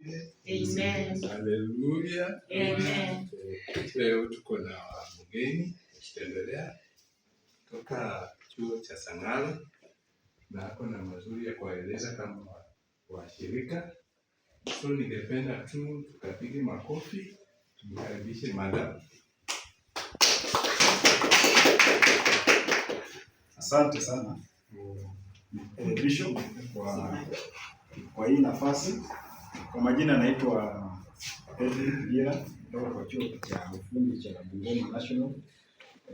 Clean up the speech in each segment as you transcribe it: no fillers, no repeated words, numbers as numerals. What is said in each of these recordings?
Amen. Haleluya. Amen. Leo tuko na mgeni akitembelea kutoka chuo cha Sang'alo na hapo na mazuri ya kueleza kama washirika. So ningependa tu tukapige makofi tumkaribishe madam. Asante sana Bishop kwa hii nafasi. Kwa majina naitwa Edwin Gira kutoka kwa chuo cha ufundi cha Bungoma National.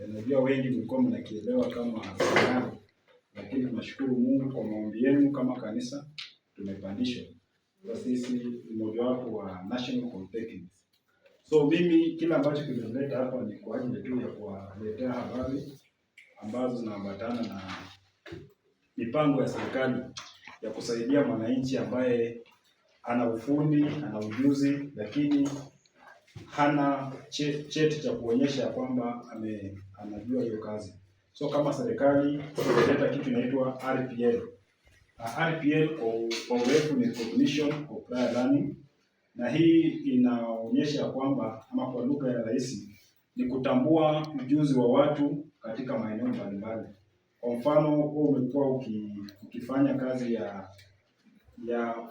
Najua wengi mlikuwa mnakielewa kama Sang'alo, lakini tunashukuru Mungu kwa maombi yenu kama kanisa tumepandishwa. Kwa sisi ni mojawapo wa National Polytechnic. So mimi kila ambacho kimeleta hapa ni kwa ajili tu ya kuwaletea habari ambazo zinaambatana na mipango ya serikali ya kusaidia mwananchi ambaye ana ufundi, ana ujuzi, lakini hana cheti cha kuonyesha kwamba anajua hiyo kazi. So kama serikali imeleta kitu inaitwa RPL. RPL kwa urefu ni Recognition of Prior Learning, na hii inaonyesha kwamba, ama kwa lugha ya rahisi, ni kutambua ujuzi wa watu katika maeneo mbalimbali. Kwa mfano, wewe umekuwa ukifanya kazi ya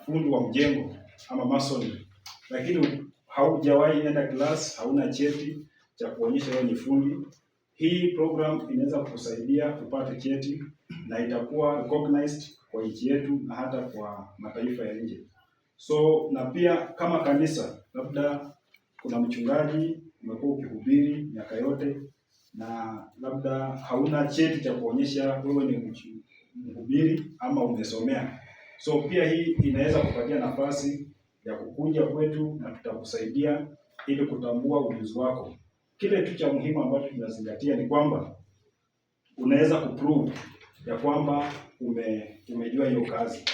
fundi wa mjengo ama masonry, lakini haujawahi enda class, hauna cheti cha kuonyesha wewe ni fundi. Hii program inaweza kukusaidia upate cheti na itakuwa recognized kwa nchi yetu na hata kwa mataifa ya nje. So na pia kama kanisa, labda kuna mchungaji umekuwa ukihubiri miaka yote na labda hauna cheti cha kuonyesha wewe ni mhubiri ama umesomea. So pia hii inaweza kupatia nafasi ya kukuja kwetu na tutakusaidia ili kutambua ujuzi wako. Kile tu cha muhimu ambacho tunazingatia ni kwamba unaweza kuprove ya kwamba umejua hiyo kazi.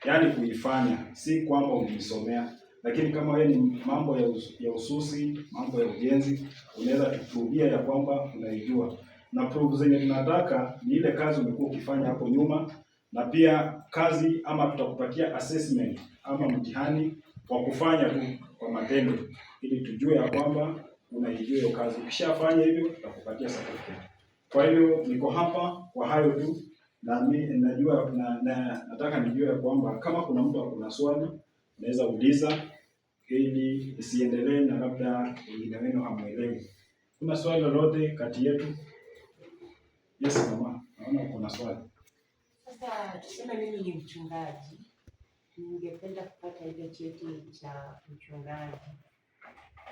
Yaani kuifanya, si kwamba umeisomea. Lakini kama wewe ni mambo ya ususi, mambo ya ujenzi, unaweza kupruvia ya kwamba unaijua. Na proof zenye tunataka ni ile kazi umekuwa ukifanya hapo nyuma, na pia kazi ama tutakupatia assessment ama mtihani wa kufanya tu kwa matendo ili tujue ya kwamba unaijua hiyo kazi. Ukishafanya hivyo tutakupatia certificate. Kwa hiyo niko hapa kwa hayo tu, na mimi najua nataka nijue ya kwamba kama kuna mtu akona swali naweza uliza ili isiendelee na labda wengine wenu hamuelewi. Kuna swali lolote kati yetu? Yes mama, naona kuna swali. Sasa tuseme mimi ni mchungaji. Ningependa kupata ile cheti cha mchungaji.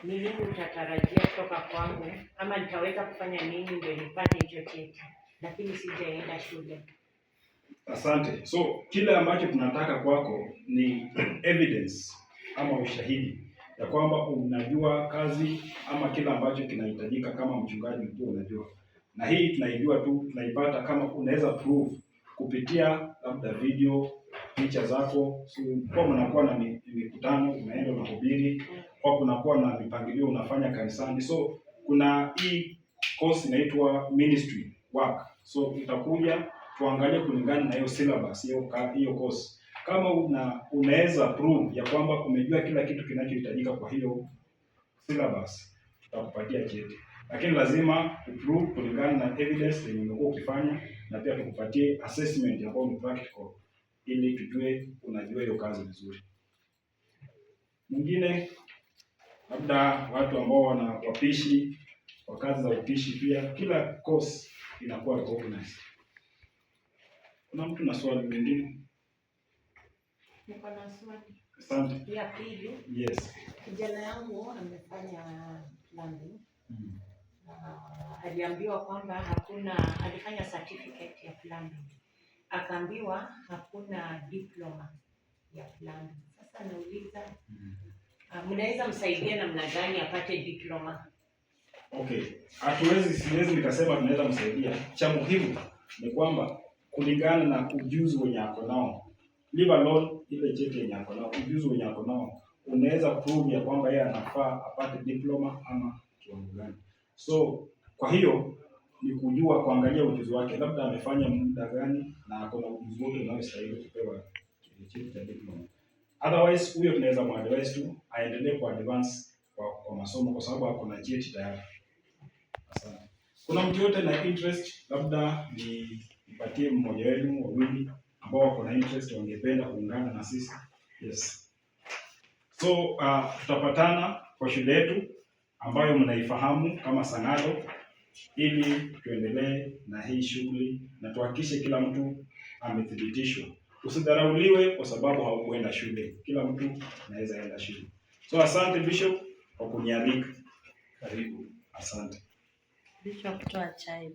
Ni nini utatarajia kutoka kwangu? Ama nitaweza kufanya nini ndio nipate hicho cheti? Lakini sijaenda shule. Asante. So kile ambacho tunataka kwako ni evidence ama ushahidi ya kwamba unajua kazi ama kile ambacho kinahitajika kama mchungaji mkuu unajua. Na hii tunaijua tu, tunaipata kama unaweza prove kupitia labda video, picha zako. So kwa mnakuwa na mikutano, unaenda unahubiri, kwa kunakuwa na mipangilio unafanya kanisani. So kuna hii course inaitwa ministry work. So utakuja tuangalie kulingana na hiyo syllabus, hiyo course. Kama unaweza prove ya kwamba umejua kila kitu kinachohitajika kwa hiyo syllabus, tutakupatia cheti. Lakini lazima uprove kulingana na evidence yenye umekuwa ukifanya, na pia tukupatie assessment ambayo ni practical ili tujue unajua hiyo kazi vizuri. Mwingine labda watu ambao wana wapishi kwa kazi za upishi, pia kila course inakuwa recognized. Kuna mtu na swali lingine? Niko na swali. Asante. Ya pili. Yes. Kijana yangu amefanya plumbing. Aliambiwa kwamba alifanya certificate ya plumbing. Akaambiwa hakuna diploma ya plumbing. Sasa nauliza, mnaweza msaidia namna gani apate diploma? Okay. Siwezi nikasema tunaweza msaidia. Cha muhimu ni kwamba kulingana na ujuzi wenye ako nao. Leave alone ile cheti yenye ako nao, ujuzi wenye ako nao, unaweza prove ya kwamba yeye anafaa apate diploma ama kiwango gani. So kwa hiyo ni kujua, kuangalia ujuzi wake, labda amefanya muda gani na ako na ujuzi wote unaostahili kupewa cheti cha diploma. Otherwise huyo tunaweza muadvise tu aendelee kwa advance kwa masomo kwa sababu ako na cheti tayari. Asante. Kuna mtu yote na interest, labda nipatie mmoja wenu wawili ambao wako na interest wangependa kuungana na sisi. Yes. So tutapatana kwa shule yetu ambayo mnaifahamu kama Sang'alo, ili tuendelee na hii shughuli na tuhakikishe kila mtu amethibitishwa. Usidharauliwe kwa sababu haukuenda shule. Kila mtu anaweza enda shule. So asante Bishop kwa kunialika. Karibu. Asante. Bishop, toa chai.